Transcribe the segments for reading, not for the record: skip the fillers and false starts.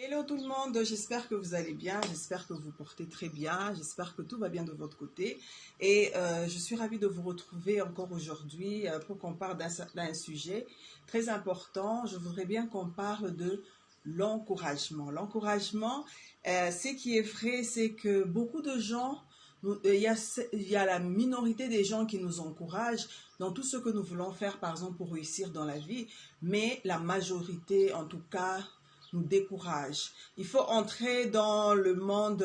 Hello tout le monde, j'espère que vous allez bien, j'espère que vous portez très bien, j'espère que tout va bien de votre côté et je suis ravie de vous retrouver encore aujourd'hui pour qu'on parle d'un sujet très important. Je voudrais bien qu'on parle de l'encouragement. L'encouragement, ce qui est vrai, c'est que beaucoup de gens, il y a la minorité des gens qui nous encouragent dans tout ce que nous voulons faire, par exemple, pour réussir dans la vie, mais la majorité, en tout cas, nous décourage. Il faut entrer dans le monde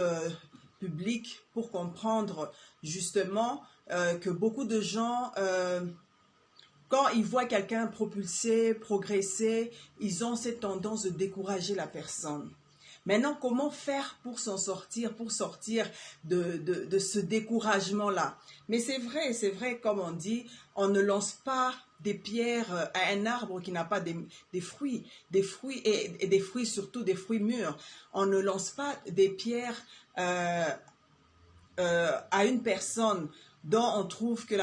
public pour comprendre justement que beaucoup de gens, quand ils voient quelqu'un propulser, progresser, ils ont cette tendance de décourager la personne. Maintenant, comment faire pour s'en sortir, pour sortir de ce découragement-là? Mais c'est vrai, comme on dit, on ne lance pas des pierres à un arbre qui n'a pas des fruits, et des fruits, surtout des fruits mûrs. On ne lance pas des pierres à une personne dont on trouve que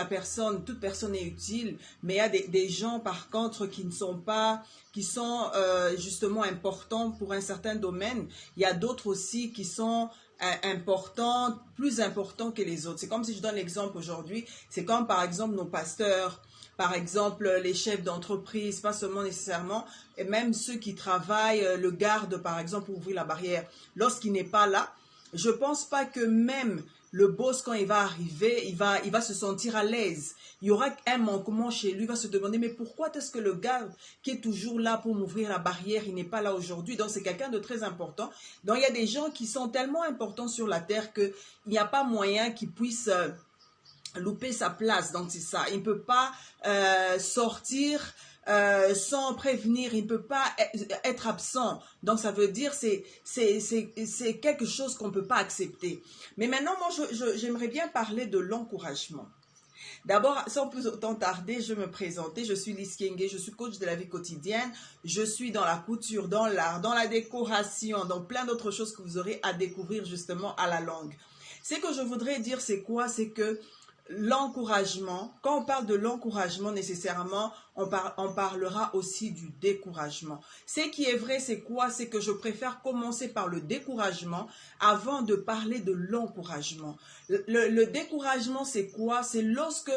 toute personne est utile, mais il y a des gens par contre qui ne sont pas, qui sont justement importants pour un certain domaine. Il y a d'autres aussi qui sont importants, plus importants que les autres. C'est comme si je donne l'exemple aujourd'hui, c'est comme par exemple nos pasteurs, par exemple les chefs d'entreprise, pas seulement nécessairement, et même ceux qui travaillent, le garde par exemple pour ouvrir la barrière. Lorsqu'il n'est pas là, je pense pas que même le boss, quand il va arriver, il va se sentir à l'aise. Il y aura un manquement chez lui, il va se demander, mais pourquoi est-ce que le gars qui est toujours là pour m'ouvrir la barrière, il n'est pas là aujourd'hui? Donc, c'est quelqu'un de très important. Donc, il y a des gens qui sont tellement importants sur la terre qu'il n'y a pas moyen qu'ils puissent louper sa place. Donc, c'est ça. Il ne peut pas sortir sans prévenir, il ne peut pas être absent. Donc, ça veut dire c'est quelque chose qu'on ne peut pas accepter. Mais maintenant, moi, j'aimerais bien parler de l'encouragement. D'abord, sans plus autant tarder, je vais me présenter. Je suis Lise Kenge, je suis coach de la vie quotidienne. Je suis dans la couture, dans l'art, dans la décoration, dans plein d'autres choses que vous aurez à découvrir justement à la longue. Ce que je voudrais dire, c'est quoi? C'est que l'encouragement, quand on parle de l'encouragement, nécessairement, on parlera aussi du découragement. Ce qui est vrai, c'est quoi? C'est que je préfère commencer par le découragement avant de parler de l'encouragement. Le découragement, c'est quoi? C'est lorsque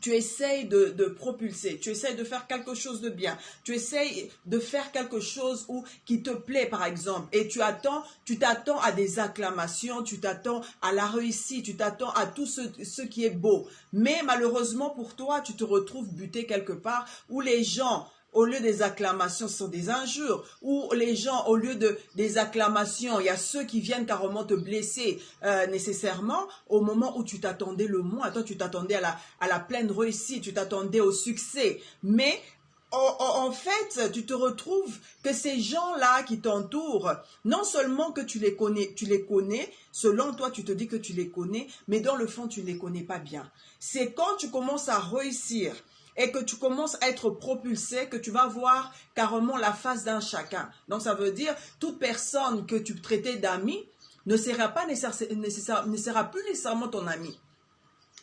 tu essayes de propulser, tu essayes de faire quelque chose de bien, tu essayes de faire quelque chose qui te plaît par exemple, et tu t'attends à des acclamations, tu t'attends à la réussite, tu t'attends à tout ce qui est beau. Mais malheureusement pour toi, tu te retrouves buté quelque part où les gens, au lieu des acclamations, ce sont des injures. Ou les gens, au lieu des acclamations, il y a ceux qui viennent carrément te blesser nécessairement au moment où tu t'attendais le moins. Toi, tu t'attendais à la pleine réussite, tu t'attendais au succès. Mais en fait, tu te retrouves que ces gens-là qui t'entourent, non seulement que tu les connais, selon toi, tu te dis que tu les connais, mais dans le fond, tu ne les connais pas bien. C'est quand tu commences à réussir et que tu commences à être propulsé, que tu vas voir carrément la face d'un chacun. Donc ça veut dire, toute personne que tu traitais d'ami ne sera plus nécessairement ton ami.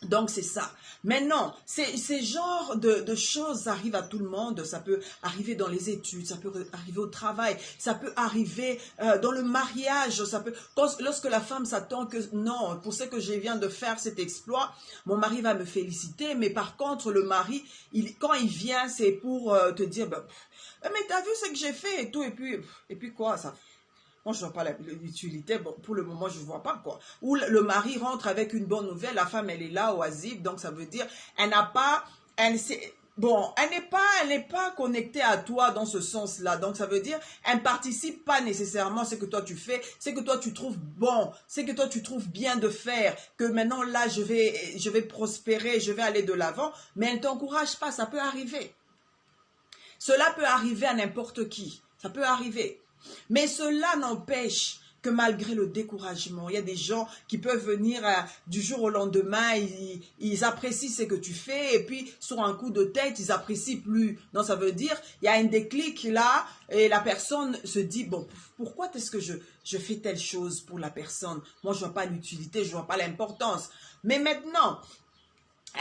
Donc c'est ça. Maintenant, ces genres de choses arrivent à tout le monde. Ça peut arriver dans les études, ça peut arriver au travail, ça peut arriver dans le mariage. Lorsque la femme s'attend que non, pour ce que je viens de faire cet exploit, mon mari va me féliciter. Mais par contre, le mari, quand il vient, c'est pour te dire, bah, mais t'as vu ce que j'ai fait et tout, et puis quoi ça? Moi, je ne vois pas l'utilité. Bon, pour le moment, je ne vois pas quoi. Ou le mari rentre avec une bonne nouvelle, la femme, elle est là, oisive. Donc, ça veut dire, elle n'a pas... elle n'est pas connectée à toi dans ce sens-là. Donc, ça veut dire, elle ne participe pas nécessairement à ce que toi tu fais, ce que toi tu trouves bon, ce que toi tu trouves bien de faire, que maintenant là, je vais prospérer, je vais aller de l'avant, mais elle ne t'encourage pas, ça peut arriver. Cela peut arriver à n'importe qui, ça peut arriver. Mais cela n'empêche que malgré le découragement, il y a des gens qui peuvent venir du jour au lendemain, ils apprécient ce que tu fais et puis sur un coup de tête, ils apprécient plus. Donc ça veut dire, il y a un déclic là et la personne se dit, bon, pourquoi est-ce que je fais telle chose pour la personne? Moi, je ne vois pas l'utilité, je ne vois pas l'importance. Mais maintenant,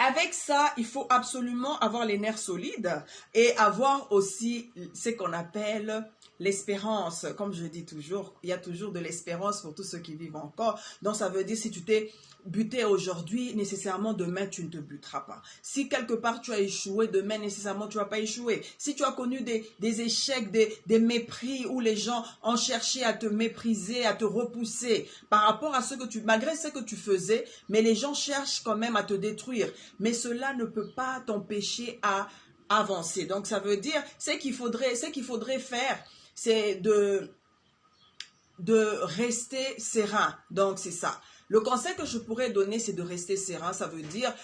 avec ça, il faut absolument avoir les nerfs solides et avoir aussi ce qu'on appelle l'espérance. Comme je dis toujours, il y a toujours de l'espérance pour tous ceux qui vivent encore. Donc ça veut dire si tu t'es buté aujourd'hui, nécessairement demain tu ne te buteras pas. Si quelque part tu as échoué, demain nécessairement tu ne vas pas échouer. Si tu as connu des échecs, des mépris où les gens ont cherché à te mépriser, à te repousser par rapport à ce que malgré ce que tu faisais, mais les gens cherchent quand même à te détruire. Mais cela ne peut pas t'empêcher à avancer. Donc ça veut dire, ce qu'il faudrait faire, c'est de rester serein. Donc c'est ça. Le conseil que je pourrais donner, c'est de rester serein. Ça veut dire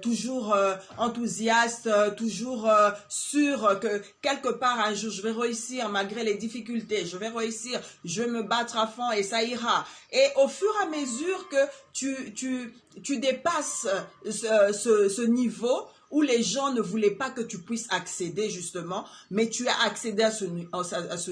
toujours enthousiaste, toujours sûr que quelque part un jour je vais réussir malgré les difficultés. Je vais réussir, je vais me battre à fond et ça ira. Et au fur et à mesure que tu dépasses ce niveau, où les gens ne voulaient pas que tu puisses accéder justement, mais tu as accédé à ce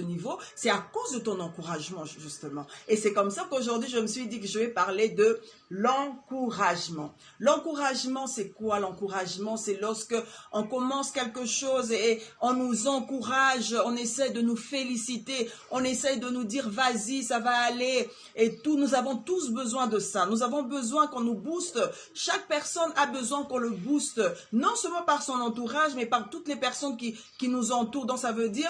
niveau, c'est à cause de ton encouragement justement. Et c'est comme ça qu'aujourd'hui, je me suis dit que je vais parler de l'encouragement. L'encouragement, c'est quoi? L'encouragement, c'est lorsque on commence quelque chose et on nous encourage, on essaie de nous féliciter, on essaie de nous dire vas-y, ça va aller et tout. Nous avons tous besoin de ça. Nous avons besoin qu'on nous booste. Chaque personne a besoin qu'on le booste. Non seulement par son entourage, mais par toutes les personnes qui nous entourent. Donc, ça veut dire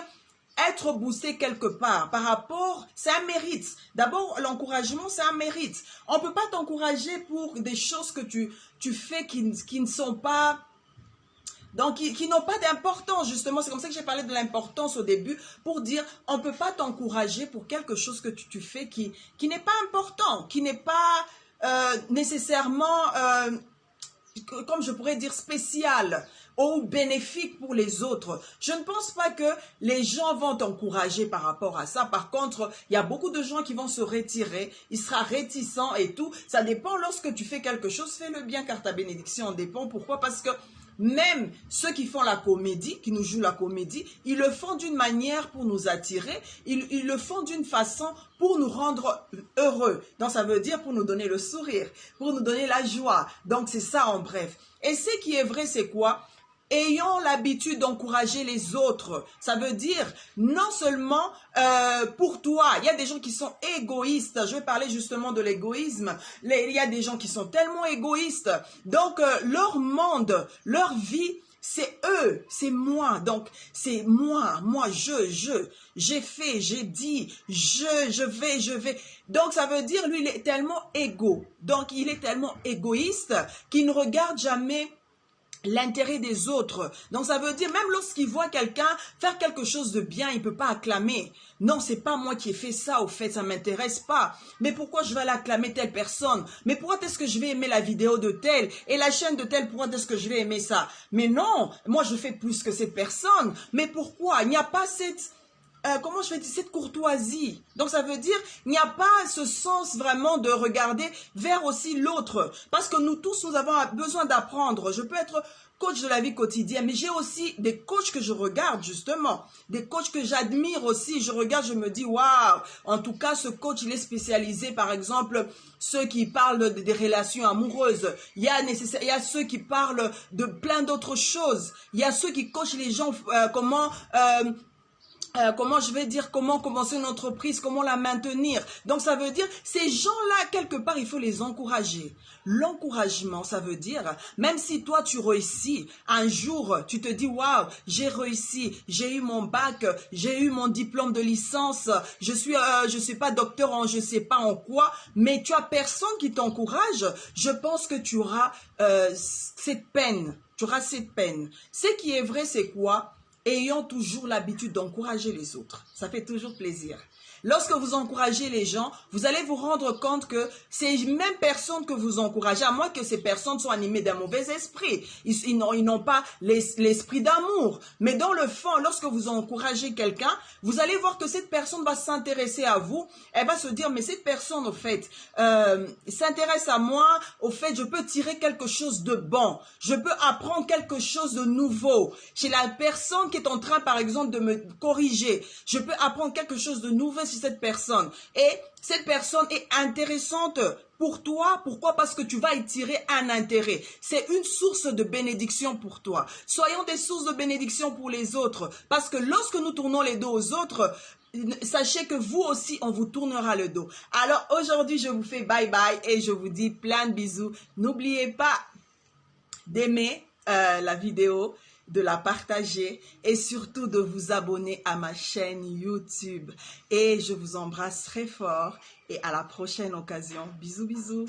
être boosté quelque part par rapport, c'est un mérite. D'abord, l'encouragement, c'est un mérite. On ne peut pas t'encourager pour des choses que tu fais qui ne sont pas... Donc, qui n'ont pas d'importance, justement. C'est comme ça que j'ai parlé de l'importance au début, pour dire, on ne peut pas t'encourager pour quelque chose que tu fais qui n'est pas important, qui n'est pas nécessairement... comme je pourrais dire, spécial ou bénéfique pour les autres. Je ne pense pas que les gens vont t'encourager par rapport à ça. Par contre, il y a beaucoup de gens qui vont se retirer, il sera réticent et tout. Ça dépend lorsque tu fais quelque chose, fais-le bien car ta bénédiction en dépend. Pourquoi? Parce que même ceux qui font la comédie, qui nous jouent la comédie, ils le font d'une manière pour nous attirer, ils le font d'une façon pour nous rendre heureux. Donc ça veut dire pour nous donner le sourire, pour nous donner la joie. Donc c'est ça en bref. Et ce qui est vrai, c'est quoi? Ayons l'habitude d'encourager les autres. Ça veut dire non seulement pour toi. Il y a des gens qui sont égoïstes. Je vais parler justement de l'égoïsme. Il y a des gens qui sont tellement égoïstes. Donc leur monde, leur vie, c'est eux, c'est moi. Donc c'est moi, j'ai fait, j'ai dit, je vais. Donc ça veut dire lui il est tellement Donc il est tellement égoïste qu'il ne regarde jamais l'intérêt des autres. Donc ça veut dire même lorsqu'il voit quelqu'un faire quelque chose de bien, il ne peut pas acclamer. Non, c'est pas moi qui ai fait ça, au fait, ça ne m'intéresse pas. Mais pourquoi je vais aller acclamer telle personne? Mais pourquoi est-ce que je vais aimer la vidéo de telle? Et la chaîne de telle, pourquoi est-ce que je vais aimer ça? Mais non, moi je fais plus que cette personne. Mais pourquoi? Il n'y a pas cette... comment je vais dire, cette courtoisie. Donc ça veut dire, il n'y a pas ce sens vraiment de regarder vers aussi l'autre. Parce que nous tous, nous avons besoin d'apprendre. Je peux être coach de la vie quotidienne, mais j'ai aussi des coachs que je regarde justement, des coachs que j'admire aussi. Je regarde, je me dis, waouh, en tout cas, ce coach, il est spécialisé, par exemple, ceux qui parlent des relations amoureuses. Il y a ceux qui parlent de plein d'autres choses. Il y a ceux qui coachent les gens, comment je vais dire, comment commencer une entreprise, comment la maintenir. Donc ça veut dire, ces gens-là, quelque part, il faut les encourager. L'encouragement, ça veut dire, même si toi tu réussis, un jour tu te dis, waouh, j'ai réussi, j'ai eu mon bac, j'ai eu mon diplôme de licence, je suis pas docteur en je sais pas en quoi, mais tu as personne qui t'encourage, je pense que tu auras cette peine. Tu auras cette peine. Ce qui est vrai, c'est quoi? Ayons toujours l'habitude d'encourager les autres. Ça fait toujours plaisir. Lorsque vous encouragez les gens, vous allez vous rendre compte que ces mêmes personnes que vous encouragez, à moins que ces personnes soient animées d'un mauvais esprit, ils n'ont pas l'esprit d'amour. Mais dans le fond, lorsque vous encouragez quelqu'un, vous allez voir que cette personne va s'intéresser à vous. Elle va se dire, mais cette personne, au fait, s'intéresse à moi. Au fait, je peux tirer quelque chose de bon. Je peux apprendre quelque chose de nouveau chez la personne qui est en train, par exemple, de me corriger. Je peux apprendre quelque chose de nouveau sur cette personne. Et cette personne est intéressante pour toi. Pourquoi? Parce que tu vas y tirer un intérêt. C'est une source de bénédiction pour toi. Soyons des sources de bénédiction pour les autres. Parce que lorsque nous tournons les dos aux autres, sachez que vous aussi, on vous tournera le dos. Alors aujourd'hui, je vous fais bye bye et je vous dis plein de bisous. N'oubliez pas d'aimer la vidéo, de la partager et surtout de vous abonner à ma chaîne YouTube. Et je vous embrasse très fort et à la prochaine occasion. Bisous, bisous.